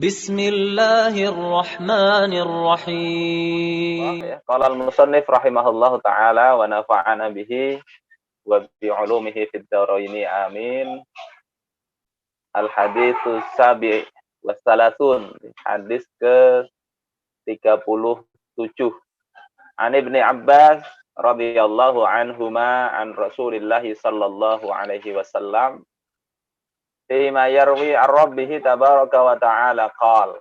Bismillahirrahmanirrahim. Qala al-musannif rahimahullahu taala wa nafa'ana bihi wa bi 'ulumihi fid dharaini amin. Al-haditsus sabi' wa salatun, hadis ke-37. An Ibnu Abbas radhiyallahu anhuma an Rasulillah sallallahu alaihi wasallam fima yarwi ar-rabbih tabaraka wa ta'ala qala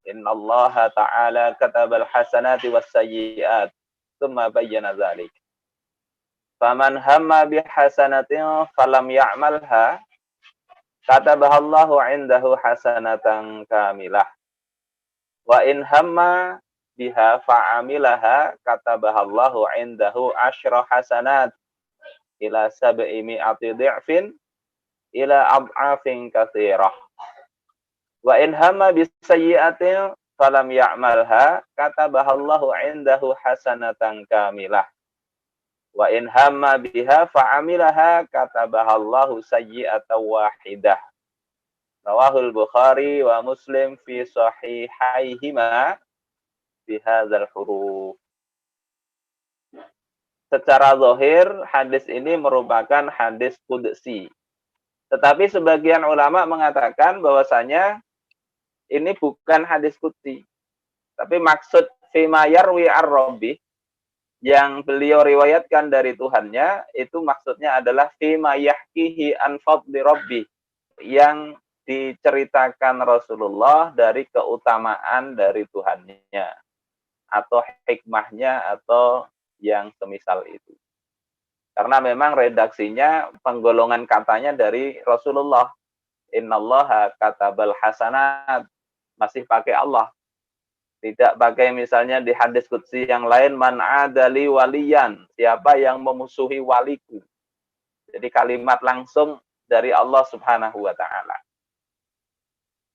Inna Allah Ta'ala katabal hasanati was sayyiat thumma bayyana dzalik. Faman hamma bihasanatin falam ya'malha katabaha Allahu 'indahu hasanatan kamilah. Wa in hamma biha fa'amilaha katabaha Allahu 'indahu asyra hasanat ila sab'i mi'ati dhi'fin ila ad'afin katsirah. Wa in hamma bisayyi'atin falam ya'malha katabahallahu 'indahu hasanatan kamilah. Wa in hamma biha fa'amilaha katabahallahu sayyi'atan wahidah. Rawahul Bukhari wa Muslim fi sahihaihima bi hadzal huruf. Secara zahir hadis ini merupakan hadis qudsi. Tetapi sebagian ulama mengatakan bahwasanya ini bukan hadis qudsi, tapi maksud fima yarwi ar-rabbih yang beliau riwayatkan dari Tuhannya, itu maksudnya adalah fima yahkihi an fadli rabbih, yang diceritakan Rasulullah dari keutamaan dari Tuhannya atau hikmahnya atau yang semisal itu. Karena memang redaksinya penggolongan katanya dari Rasulullah. Innallaha katabal hasanat, masih pakai Allah. Tidak pakai misalnya di hadis qudsi yang lain, man adali waliyan, siapa yang memusuhi waliku. Jadi kalimat langsung dari Allah Subhanahu wa taala.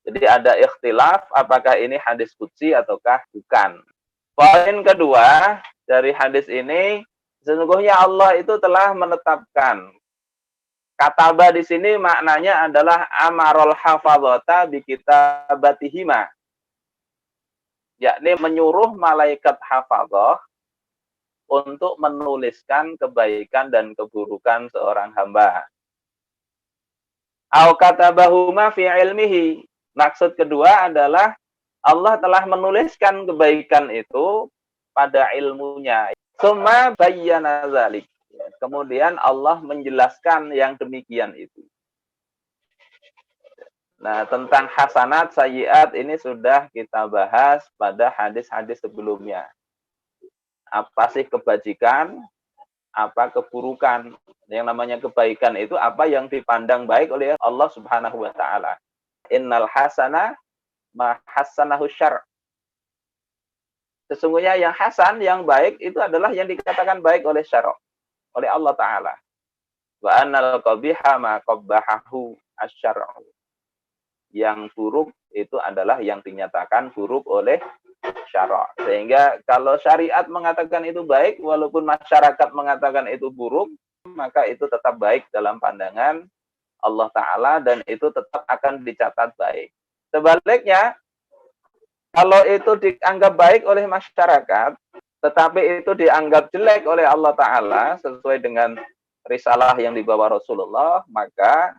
Jadi ada ikhtilaf apakah ini hadis qudsi ataukah bukan. Poin kedua dari hadis ini, sesungguhnya Allah itu telah menetapkan. Kataba di sini maknanya adalah amarul hafadzata bi kitabatihima, yakni menyuruh malaikat hafadzah untuk menuliskan kebaikan dan keburukan seorang hamba. Au katabahuma fi ilmihi. Maksud kedua adalah Allah telah menuliskan kebaikan itu pada ilmunya. Tsumma bayyana dzalik. Kemudian Allah menjelaskan yang demikian itu. Nah, tentang hasanat, sayyiat ini sudah kita bahas pada hadis-hadis sebelumnya. Apa sih kebajikan? Apa keburukan? Yang namanya kebaikan itu apa yang dipandang baik oleh Allah Subhanahu wa taala. Innal hasana ma hassanahu syar'. Sesungguhnya yang hasan, yang baik itu adalah yang dikatakan baik oleh syara', oleh Allah Ta'ala. Wa annal qabiha ma qabbahahu asy-syar'u. Yang buruk itu adalah yang dinyatakan buruk oleh syara'. Sehingga kalau syariat mengatakan itu baik, walaupun masyarakat mengatakan itu buruk, maka itu tetap baik dalam pandangan Allah Ta'ala dan itu tetap akan dicatat baik. Sebaliknya, kalau itu dianggap baik oleh masyarakat, tetapi itu dianggap jelek oleh Allah Ta'ala sesuai dengan risalah yang dibawa Rasulullah, maka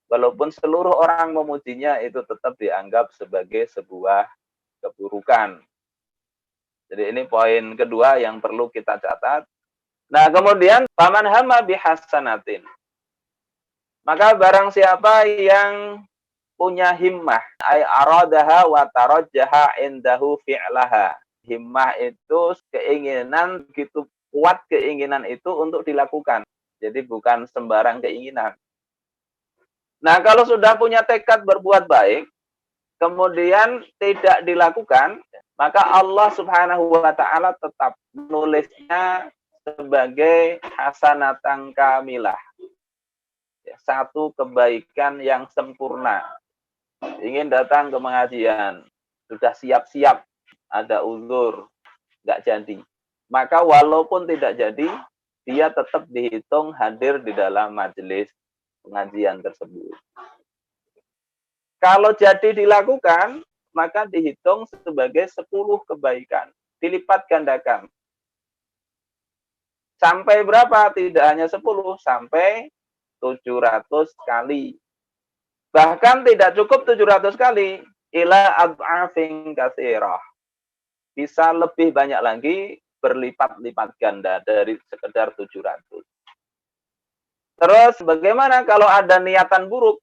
walaupun seluruh orang memujinya itu tetap dianggap sebagai sebuah keburukan. Jadi ini poin kedua yang perlu kita catat. Nah, kemudian faman hamma bihasanatin. Maka barang siapa yang punya himmah, ay aradaha wa tarajjaha indahu fi'laha. Himmah itu keinginan, begitu kuat keinginan itu untuk dilakukan. Jadi bukan sembarang keinginan. Nah, kalau sudah punya tekad berbuat baik, kemudian tidak dilakukan, maka Allah Subhanahu wa taala tetap menulisnya sebagai hasanatan kamilah. Satu kebaikan yang sempurna. Ingin datang ke pengajian, sudah siap-siap, ada uzur, nggak jadi. Maka walaupun tidak jadi, dia tetap dihitung hadir di dalam majelis pengajian tersebut. Kalau jadi dilakukan, maka dihitung sebagai 10 kebaikan. Dilipat gandakan. Sampai berapa? Tidak hanya 10, sampai 700 kali. Bahkan tidak cukup 700 kali. Ila ad'afin katsirah. Bisa lebih banyak lagi, berlipat-lipat ganda dari sekedar 700. Terus bagaimana kalau ada niatan buruk?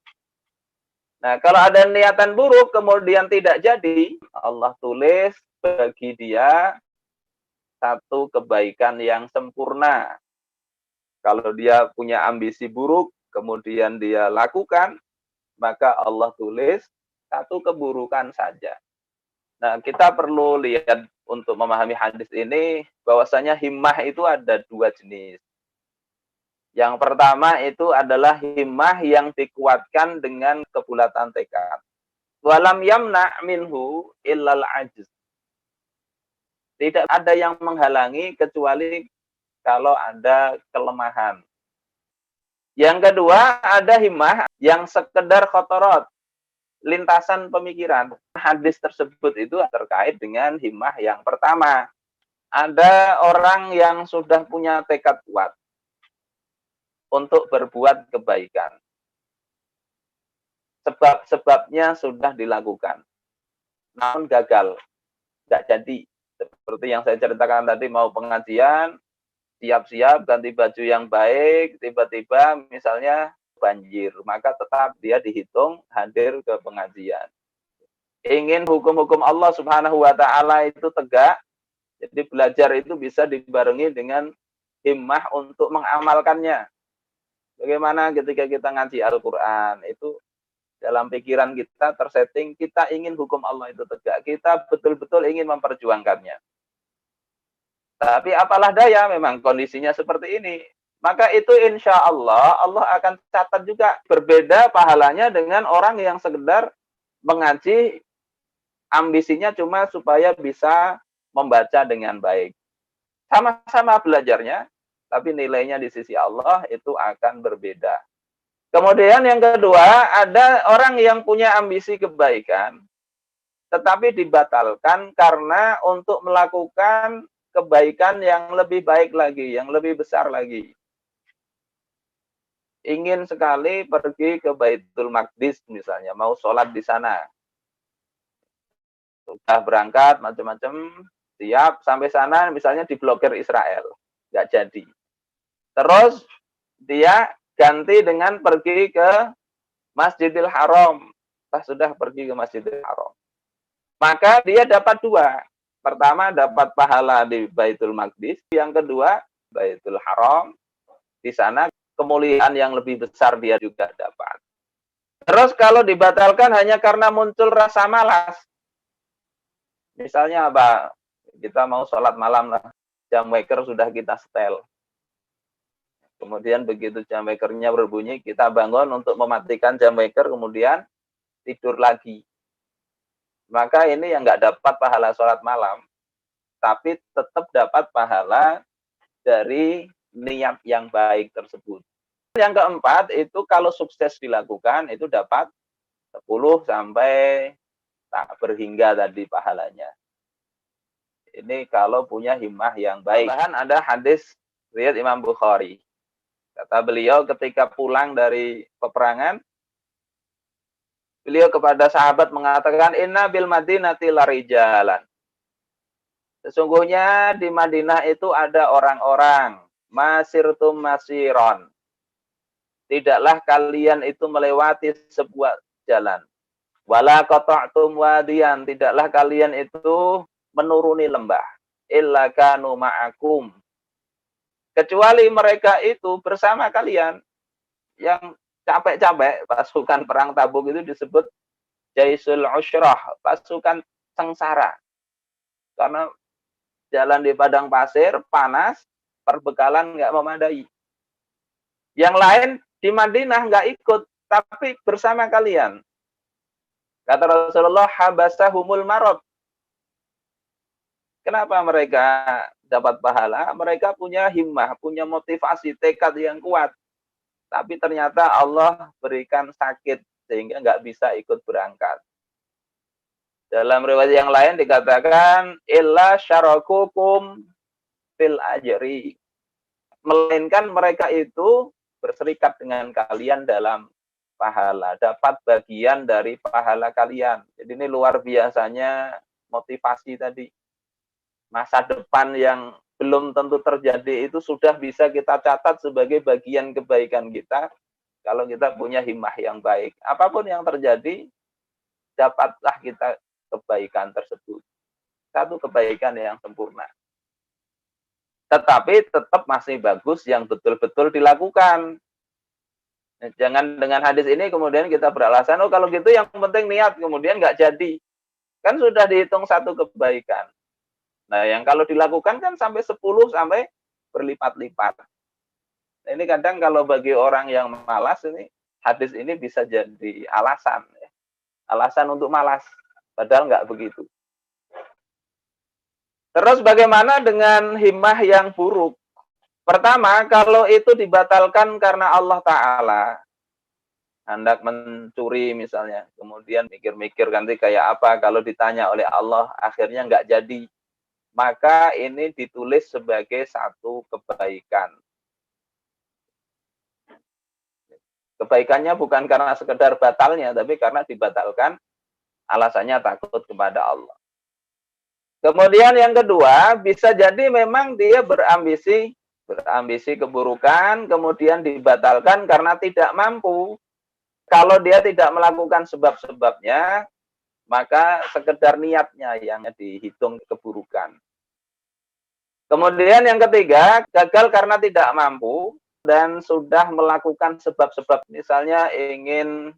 Nah, kalau ada niatan buruk kemudian tidak jadi, Allah tulis bagi dia satu kebaikan yang sempurna. Kalau dia punya ambisi buruk, kemudian dia lakukan, maka Allah tulis satu keburukan saja. Nah, kita perlu lihat untuk memahami hadis ini, bahwasanya himmah itu ada dua jenis. Yang pertama itu adalah himmah yang dikuatkan dengan kebulatan tekad. Walam yamna minhu illal ajiz. Tidak ada yang menghalangi kecuali kalau ada kelemahan. Yang kedua, ada himmah yang sekedar khotorot, lintasan pemikiran. Hadis tersebut itu terkait dengan himmah yang pertama. Ada orang yang sudah punya tekad kuat untuk berbuat kebaikan. Sebab-sebabnya sudah dilakukan. Namun gagal. Tidak jadi. Seperti yang saya ceritakan tadi, mau pengajian, siap-siap, ganti baju yang baik, tiba-tiba misalnya banjir. Maka tetap dia dihitung hadir ke pengajian. Ingin hukum-hukum Allah Subhanahu wa Ta'ala itu tegak, jadi belajar itu bisa dibarengi dengan himmah untuk mengamalkannya. Bagaimana ketika kita ngaji Al-Quran, itu dalam pikiran kita tersetting, kita ingin hukum Allah itu tegak. Kita betul-betul ingin memperjuangkannya. Tapi apalah daya, memang kondisinya seperti ini. Maka itu insya Allah, Allah akan catat juga. Berbeda pahalanya dengan orang yang sekedar mengaji, ambisinya cuma supaya bisa membaca dengan baik. Sama-sama belajarnya, tapi nilainya di sisi Allah itu akan berbeda. Kemudian yang kedua, ada orang yang punya ambisi kebaikan, tetapi dibatalkan karena untuk melakukan kebaikan yang lebih baik lagi, yang lebih besar lagi. Ingin sekali pergi ke Baitul Maqdis misalnya, mau sholat di sana. Sudah berangkat, macam-macam, siap, sampai sana misalnya diblokir Israel. Nggak jadi. Terus dia ganti dengan pergi ke Masjidil Haram. Sudah pergi ke Masjidil Haram. Maka dia dapat dua. Pertama, dapat pahala di Baitul Maqdis. Yang kedua, Baitul Haram. Di sana kemuliaan yang lebih besar dia juga dapat. Terus kalau dibatalkan hanya karena muncul rasa malas. Misalnya apa? Kita mau sholat malam lah. Jam waker sudah kita setel. Kemudian begitu jam wakernya berbunyi, kita bangun untuk mematikan jam waker, kemudian tidur lagi. Maka ini yang nggak dapat pahala sholat malam, tapi tetap dapat pahala dari niat yang baik tersebut. Yang keempat, itu kalau sukses dilakukan, itu dapat 10 sampai tak berhingga tadi pahalanya. Ini kalau punya himmah yang baik. Bahkan ada hadis riwayat Imam Bukhari. Kata beliau ketika pulang dari peperangan, beliau kepada sahabat mengatakan, Inna bil Madinati larijalan. Sesungguhnya di Madinah itu ada orang-orang, masirtum masiron. Tidaklah kalian itu melewati sebuah jalan. Wala qata'tum wadiyan. Tidaklah kalian itu menuruni lembah. Illa kanu ma'akum. Kecuali mereka itu bersama kalian. Yang capek-capek, pasukan perang Tabuk itu disebut Jaisul Ushrah, pasukan sengsara. Karena jalan di padang pasir, panas, perbekalan nggak memadai. Yang lain di Madinah nggak ikut, tapi bersama kalian. Kata Rasulullah, habasahumul marad. Kenapa mereka dapat pahala? Mereka punya himmah, punya motivasi, tekad yang kuat. Tapi ternyata Allah berikan sakit sehingga nggak bisa ikut berangkat. Dalam riwayat yang lain dikatakan illa syarakukum fil ajri. Melainkan mereka itu berserikat dengan kalian dalam pahala, dapat bagian dari pahala kalian. Jadi ini luar biasanya motivasi tadi. Masa depan yang belum tentu terjadi itu sudah bisa kita catat sebagai bagian kebaikan kita kalau kita punya himmah yang baik. Apapun yang terjadi, dapatlah kita kebaikan tersebut. Satu kebaikan yang sempurna. Tetapi tetap masih bagus yang betul-betul dilakukan. Jangan dengan hadis ini kemudian kita beralasan, oh kalau gitu yang penting niat, kemudian nggak jadi. Kan sudah dihitung satu kebaikan. Nah yang kalau dilakukan kan sampai 10 sampai berlipat-lipat. Nah, ini kadang kalau bagi orang yang malas ini, hadis ini bisa jadi alasan. Alasan untuk malas. Padahal nggak begitu. Terus bagaimana dengan himmah yang buruk? Pertama, kalau itu dibatalkan karena Allah Ta'ala, hendak mencuri misalnya, kemudian mikir-mikir nanti kayak apa kalau ditanya oleh Allah, akhirnya nggak jadi. Maka ini ditulis sebagai satu kebaikan. Kebaikannya bukan karena sekedar batalnya, tapi karena dibatalkan, alasannya takut kepada Allah. Kemudian yang kedua, bisa jadi memang dia berambisi keburukan, kemudian dibatalkan karena tidak mampu. Kalau dia tidak melakukan sebab-sebabnya, maka sekedar niatnya yang dihitung keburukan. Kemudian yang ketiga, gagal karena tidak mampu dan sudah melakukan sebab-sebab, misalnya ingin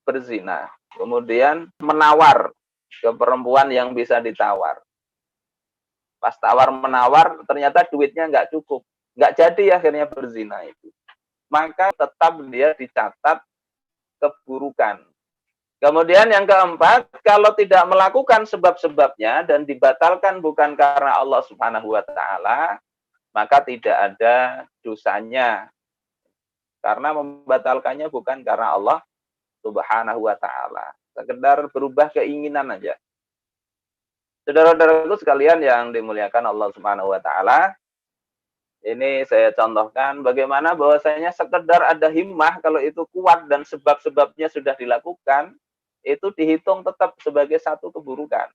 berzina, kemudian menawar ke perempuan yang bisa ditawar. Pas tawar-menawar, ternyata duitnya nggak cukup. Nggak jadi akhirnya berzina itu. Maka tetap dia dicatat keburukan. Kemudian yang keempat, kalau tidak melakukan sebab-sebabnya dan dibatalkan bukan karena Allah Subhanahu wa Ta'ala, maka tidak ada dosanya. Karena membatalkannya bukan karena Allah Subhanahu wa Ta'ala. Sekedar berubah keinginan aja. Saudara-saudaraku sekalian yang dimuliakan Allah Subhanahu wa Ta'ala, ini saya contohkan bagaimana bahwasanya sekedar ada himmah, kalau itu kuat dan sebab-sebabnya sudah dilakukan, itu dihitung tetap sebagai satu keburukan.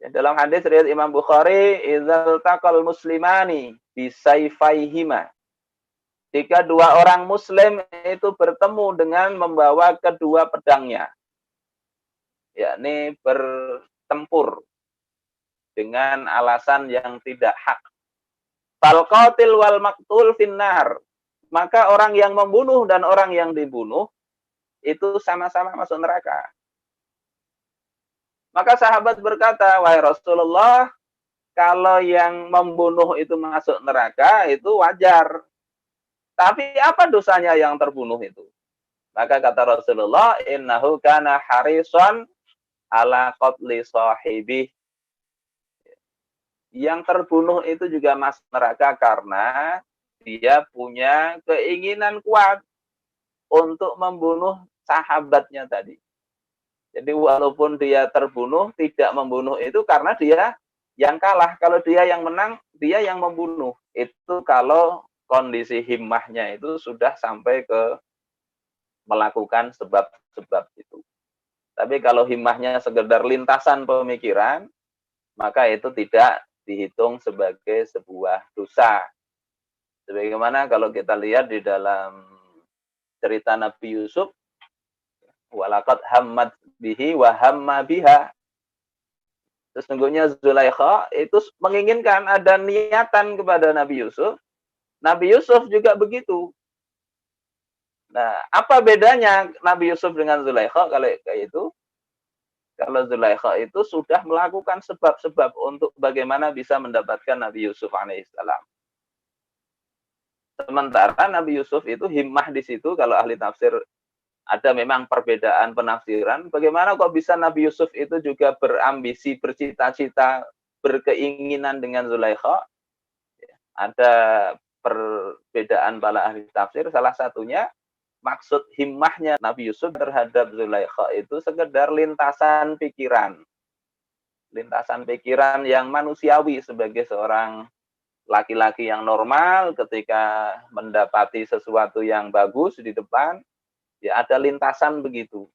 Ya, dalam hadis riwayat Imam Bukhari, idzal taqal muslimani bisayfaihima. Jika dua orang muslim itu bertemu dengan membawa kedua pedangnya, yakni bertempur dengan alasan yang tidak hak. Fal qatil wal maqtul finnar. Maka orang yang membunuh dan orang yang dibunuh itu sama-sama masuk neraka. Maka sahabat berkata, wahai Rasulullah, kalau yang membunuh itu masuk neraka itu wajar. Tapi apa dosanya yang terbunuh itu? Maka kata Rasulullah, innahu kana harisan ala qatli sahibih. Yang terbunuh itu juga masuk neraka karena dia punya keinginan kuat untuk membunuh sahabatnya tadi. Jadi walaupun dia terbunuh, tidak membunuh itu karena dia yang kalah. Kalau dia yang menang, dia yang membunuh. Itu kalau kondisi himmahnya itu sudah sampai ke melakukan sebab-sebab itu. Tapi kalau himmahnya sekedar lintasan pemikiran, maka itu tidak dihitung sebagai sebuah dosa. Sebagaimana kalau kita lihat di dalam cerita Nabi Yusuf, walaqad hammat bihi wa hamma biha. Sesungguhnya Zulaikha itu menginginkan, ada niatan kepada Nabi Yusuf. Nabi Yusuf juga begitu. Nah, apa bedanya Nabi Yusuf dengan Zulaikha kalau kayak itu? Kalau Zulaikha itu sudah melakukan sebab-sebab untuk bagaimana bisa mendapatkan Nabi Yusuf alaihissalam. Sementara Nabi Yusuf itu himmah di situ, kalau ahli tafsir ada memang perbedaan penafsiran. Bagaimana kok bisa Nabi Yusuf itu juga berambisi, bercita-cita, berkeinginan dengan Zulaikha? Ada perbedaan para ahli tafsir. Salah satunya maksud himmahnya Nabi Yusuf terhadap Zulaikha itu sekedar lintasan pikiran. Lintasan pikiran yang manusiawi sebagai seorang laki-laki yang normal ketika mendapati sesuatu yang bagus di depan, ya ada lintasan begitu.